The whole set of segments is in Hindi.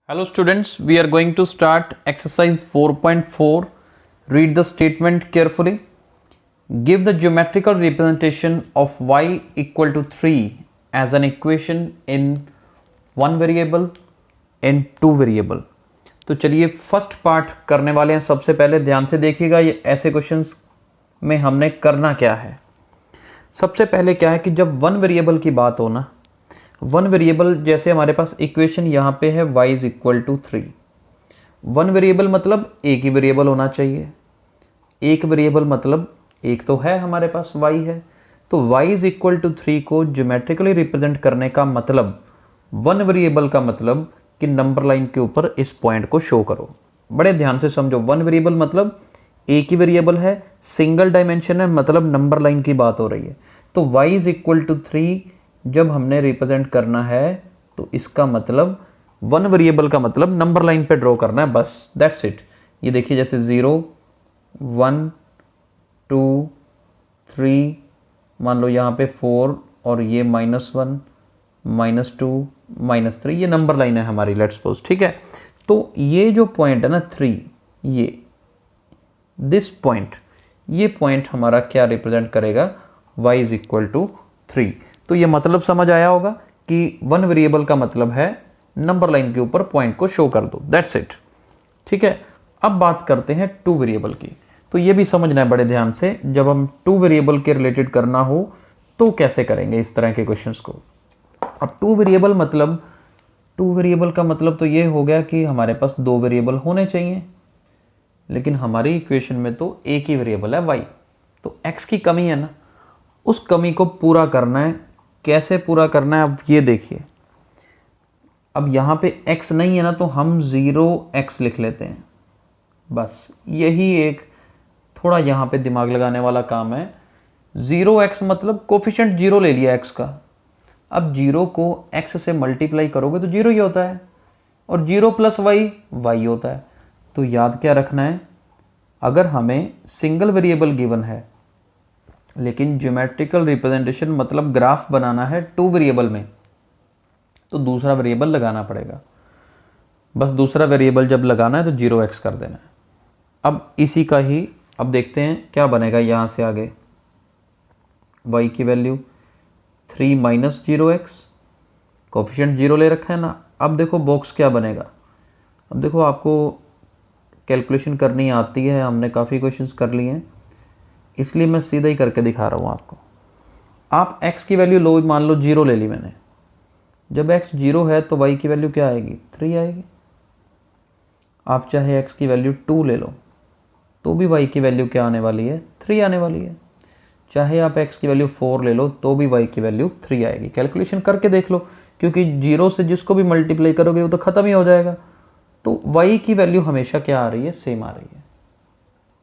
Hello students, we are going to start exercise 4.4. Read the statement carefully. Give the geometrical representation of y equal to 3 as an equation in one variable in two variable. तो चलिए फर्स्ट पार्ट करने वाले हैं। सबसे पहले ध्यान से देखिएगा ये ऐसे क्वेश्चंस में हमने करना क्या है। सबसे पहले क्या है कि जब वन वेरिएबल की बात हो ना, वन वेरिएबल जैसे हमारे पास इक्वेशन यहाँ पे है y is equal to 3। One variable मतलब एक ही वेरिएबल होना चाहिए। एक वेरिएबल मतलब एक तो है हमारे पास y है, तो y इज इक्वल टू 3 को ज्योमेट्रिकली रिप्रेजेंट करने का मतलब, वन वेरिएबल का मतलब कि नंबर लाइन के ऊपर इस पॉइंट को शो करो। बड़े ध्यान से समझो, वन वेरिएबल मतलब एक ही वेरिएबल है, सिंगल डायमेंशन है, मतलब नंबर लाइन की बात हो रही है। तो y इज इक्वल टू 3 जब हमने रिप्रेजेंट करना है तो इसका मतलब वन वेरिएबल का मतलब नंबर लाइन पे ड्रॉ करना है, बस दैट्स इट। ये देखिए जैसे 0 1 2 3, मान लो यहाँ पे 4 और ये -1 -2 -3, ये नंबर लाइन है हमारी, लेट्स सपोज, ठीक है। तो ये जो पॉइंट है ना 3, ये दिस पॉइंट, ये पॉइंट हमारा क्या रिप्रेजेंट करेगा, y इज इक्वल टू 3। तो ये मतलब समझ आया होगा कि वन वेरिएबल का मतलब है नंबर लाइन के ऊपर पॉइंट को शो कर दो, दैट्स इट, ठीक है। अब बात करते हैं टू वेरिएबल की। तो ये भी समझना है बड़े ध्यान से, जब हम टू वेरिएबल के रिलेटेड करना हो तो कैसे करेंगे इस तरह के क्वेश्चंस को। अब टू वेरिएबल मतलब, टू वेरिएबल का मतलब तो ये हो गया कि हमारे पास दो वेरिएबल होने चाहिए, लेकिन हमारी इक्वेशन में तो एक ही वेरिएबल है y, तो x की कमी है ना, उस कमी को पूरा करना है। कैसे पूरा करना है अब ये देखिए। अब यहाँ पे x नहीं है ना, तो हम 0x लिख लेते हैं, बस यही एक थोड़ा यहाँ पे दिमाग लगाने वाला काम है। 0x मतलब कोफिशिएंट 0 ले लिया x का। अब 0 को x से मल्टीप्लाई करोगे तो 0 ही होता है, और 0 प्लस y होता है। तो याद क्या रखना है, अगर हमें सिंगल वेरिएबल गिवन है लेकिन ज्योमेट्रिकल रिप्रेजेंटेशन मतलब ग्राफ बनाना है टू वेरिएबल में, तो दूसरा वेरिएबल लगाना पड़ेगा। बस दूसरा वेरिएबल जब लगाना है तो 0x कर देना है। अब इसी का ही अब देखते हैं क्या बनेगा यहाँ से आगे। y की वैल्यू 3 माइनस 0x, कोफिशिएंट 0 ले रखा है ना। अब देखो बॉक्स क्या बनेगा। अब देखो आपको कैलकुलेशन करनी आती है, हमने काफ़ी क्वेश्चंस कर लिए हैं, इसलिए मैं सीधा ही करके दिखा रहा हूँ आपको। आप x की वैल्यू लो, मान लो 0 ले ली मैंने। जब x 0 है तो y की वैल्यू क्या आएगी, 3 आएगी। आप चाहे x की वैल्यू 2 ले लो तो भी y की वैल्यू क्या आने वाली है, 3 आने वाली है। चाहे आप x की वैल्यू 4 ले लो तो भी y की वैल्यू 3 आएगी। कैलकुलेशन करके देख लो, क्योंकि 0 से जिसको भी मल्टीप्लाई करोगे वो तो ख़त्म ही हो जाएगा। तो y की वैल्यू हमेशा क्या आ रही है, सेम आ रही है।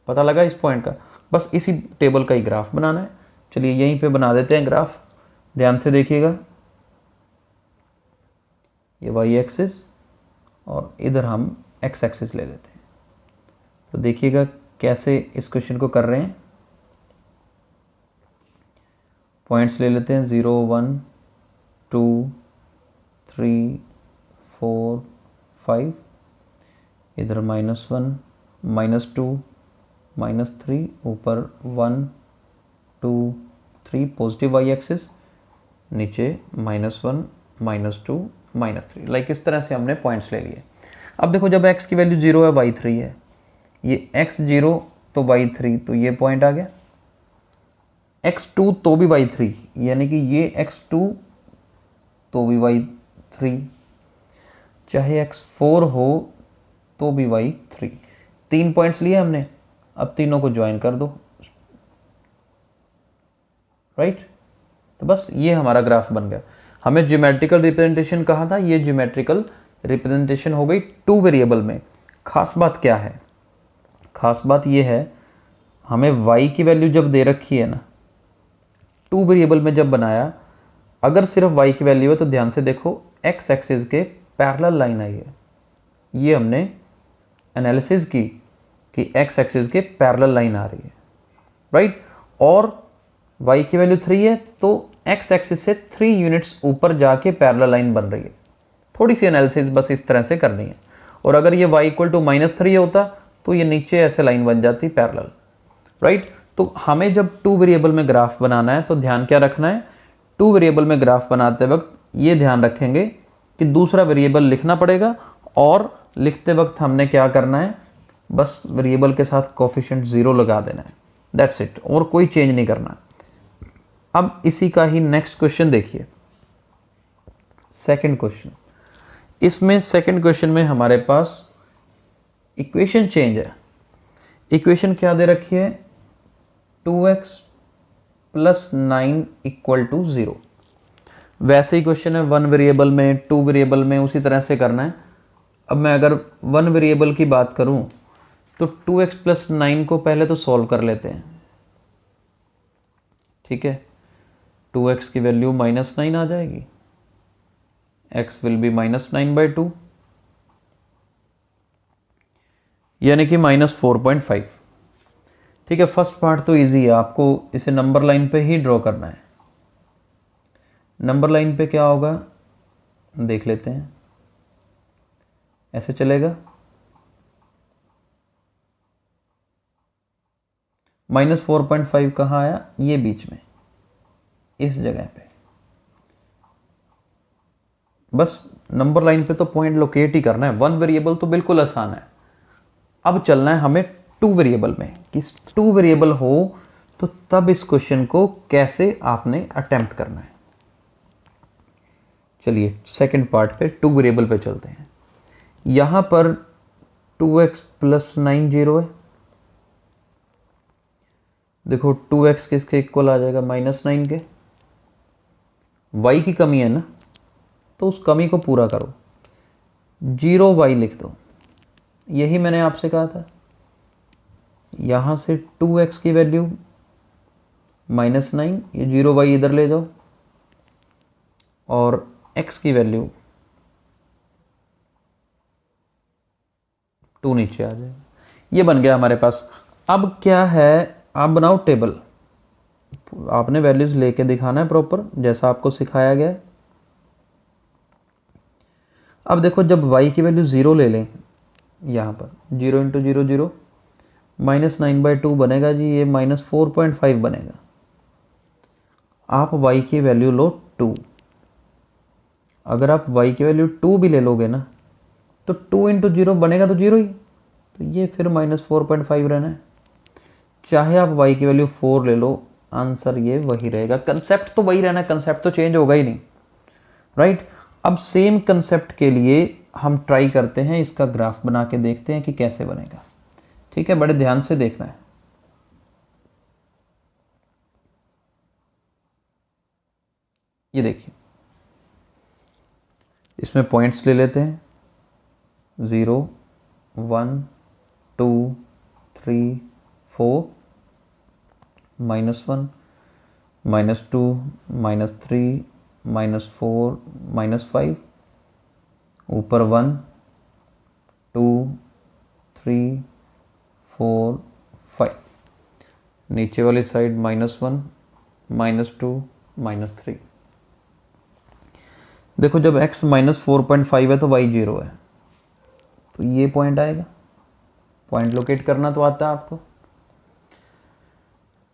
पता लगा इस पॉइंट का। बस इसी टेबल का ही ग्राफ बनाना है। चलिए यहीं पे बना देते हैं ग्राफ, ध्यान से देखिएगा। ये y एक्सिस और इधर हम x एक्सिस ले लेते हैं। तो देखिएगा कैसे इस क्वेश्चन को कर रहे हैं। पॉइंट्स ले लेते हैं 0 1 2 3 4 5, इधर -1 -2 -3, ऊपर 1 2 3, पॉजिटिव y एक्सिस, नीचे -1 -2 -3, लाइक इस तरह से हमने पॉइंट्स ले लिए। अब देखो जब x की वैल्यू 0 है, y 3 है, ये x 0 तो y 3, तो ये पॉइंट आ गया। x 2 तो भी y 3, यानी कि ये x 2 तो भी y 3, चाहे x 4 हो तो भी y 3। 3 पॉइंट्स लिए हमने, अब तीनों को ज्वाइन कर दो, राइट। तो बस ये हमारा ग्राफ बन गया। हमें ज्योमेट्रिकल रिप्रेजेंटेशन कहा था, ये ज्योमेट्रिकल रिप्रेजेंटेशन हो गई टू वेरिएबल में। खास बात क्या है, खास बात ये है, हमें y की वैल्यू जब दे रखी है ना, टू वेरिएबल में जब बनाया, अगर सिर्फ y की वैल्यू है तो ध्यान से देखो x एक्सिस के पैरेलल लाइन आई है। ये हमने एनालिसिस की कि x एक्सिस के पैरेलल लाइन आ रही है, राइट। और y की वैल्यू 3 है तो x एक्सिस से 3 यूनिट्स ऊपर जाके पैरेलल लाइन बन रही है। थोड़ी सी एनालिसिस बस इस तरह से करनी है। और अगर ये y इक्वल टू -3 होता तो ये नीचे ऐसे लाइन बन जाती पैरेलल, राइट। तो हमें जब 2 वेरिएबल में ग्राफ बनाना है तो ध्यान क्या रखना है, 2 वेरिएबल में ग्राफ बनाते वक्त ये ध्यान रखेंगे कि दूसरा वेरिएबल लिखना पड़ेगा, और लिखते वक्त हमने क्या करना है, बस वेरिएबल के साथ कोफिशिएंट 0 लगा देना है, दैट्स इट, और कोई चेंज नहीं करना। अब इसी का ही नेक्स्ट क्वेश्चन देखिए, सेकंड क्वेश्चन। इसमें सेकंड क्वेश्चन में हमारे पास इक्वेशन चेंज है। इक्वेशन क्या दे रखी है, 2x + 9 = 0। वैसे ही क्वेश्चन है 1 वेरिएबल में, 2 वेरिएबल में, उसी तरह से करना है। अब मैं अगर 1 वेरिएबल की बात करूं तो 2x + 9 को पहले तो सॉल्व कर लेते हैं, ठीक है। 2x की वैल्यू -9 आ जाएगी, x विल बी -9/2, यानी कि -4.5, ठीक है। फर्स्ट पार्ट तो इजी है, आपको इसे नंबर लाइन पे ही ड्रॉ करना है। नंबर लाइन पे क्या होगा देख लेते हैं, ऐसे चलेगा, -4.5 कहाँ आया, ये बीच में इस जगह पे। बस नंबर लाइन पे तो पॉइंट लोकेट ही करना है। 1 वेरिएबल तो बिल्कुल आसान है। अब चलना है हमें 2 वेरिएबल में, कि 2 वेरिएबल हो तो तब इस क्वेश्चन को कैसे आपने अटेम्प्ट करना है। चलिए सेकंड पार्ट पे 2 वेरिएबल पे चलते हैं। यहां पर 2x + 9 0 है। देखो 2x किसके इक्वल आ जाएगा, -9 के। y की कमी है ना, तो उस कमी को पूरा करो, 0y लिख दो। यही मैंने आपसे कहा था। यहां से 2x की वैल्यू -9, ये 0y इधर ले जाओ, और x की वैल्यू 2 नीचे आ जाएगा। ये बन गया हमारे पास। अब क्या है, आप बनाओ टेबल। आपने वैल्यूज लेके दिखाना है प्रॉपर, जैसा आपको सिखाया गया है। अब देखो जब y की वैल्यू 0 ले लें, यहाँ पर 0 × 0 0, -9/2 बनेगा जी, ये -4.5 बनेगा। आप y की वैल्यू लो 2। अगर आप y की वैल्यू 2 भी ले लोगे ना, तो 2 × 0 बनेगा तो 0 ही, तो ये फिर -4.5 रहना है। चाहे आप y की वैल्यू 4 ले लो, आंसर ये वही रहेगा। कंसेप्ट तो वही रहना है, कंसेप्ट तो चेंज होगा ही नहीं, राइट। अब सेम कंसेप्ट के लिए हम ट्राई करते हैं, इसका ग्राफ बना के देखते हैं कि कैसे बनेगा, ठीक है। बड़े ध्यान से देखना है। ये देखिए, इसमें पॉइंट्स ले लेते हैं, 0 1 2 3 4, -1 -2 -3 -4 -5, ऊपर 1 2 3 4 5, नीचे वाली साइड -1 -2 -3। देखो जब x -4.5 है तो y 0 है, तो ये पॉइंट आएगा। पॉइंट लोकेट करना तो आता है आपको।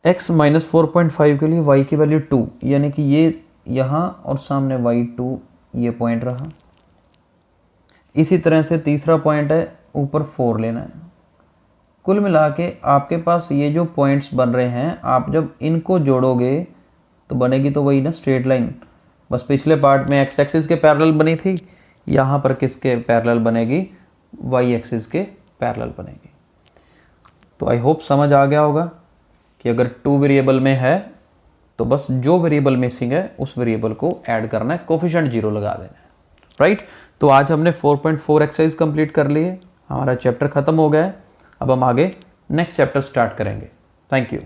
x -4.5 के लिए y की वैल्यू 2, यानी कि ये यहाँ और सामने y2, ये पॉइंट रहा। इसी तरह से तीसरा पॉइंट है, ऊपर 4 लेना है। कुल मिला के आपके पास ये जो पॉइंट्स बन रहे हैं, आप जब इनको जोड़ोगे तो बनेगी तो वही ना स्ट्रेट लाइन। बस पिछले पार्ट में x एक्सिस के पैरेलल बनी थी, यहाँ पर किसके पैरेलल बनेगी, y एक्सिस के पैरेलल बनेगी। तो आई होप समझ आ गया होगा कि अगर 2 वेरिएबल में है तो बस जो वेरिएबल मिसिंग है उस वेरिएबल को ऐड करना है, कोफिशिएंट 0 लगा देना है, राइट। तो आज हमने 4.4 एक्सरसाइज कंप्लीट कर ली है, हमारा चैप्टर खत्म हो गया है। अब हम आगे नेक्स्ट चैप्टर स्टार्ट करेंगे। Thank you.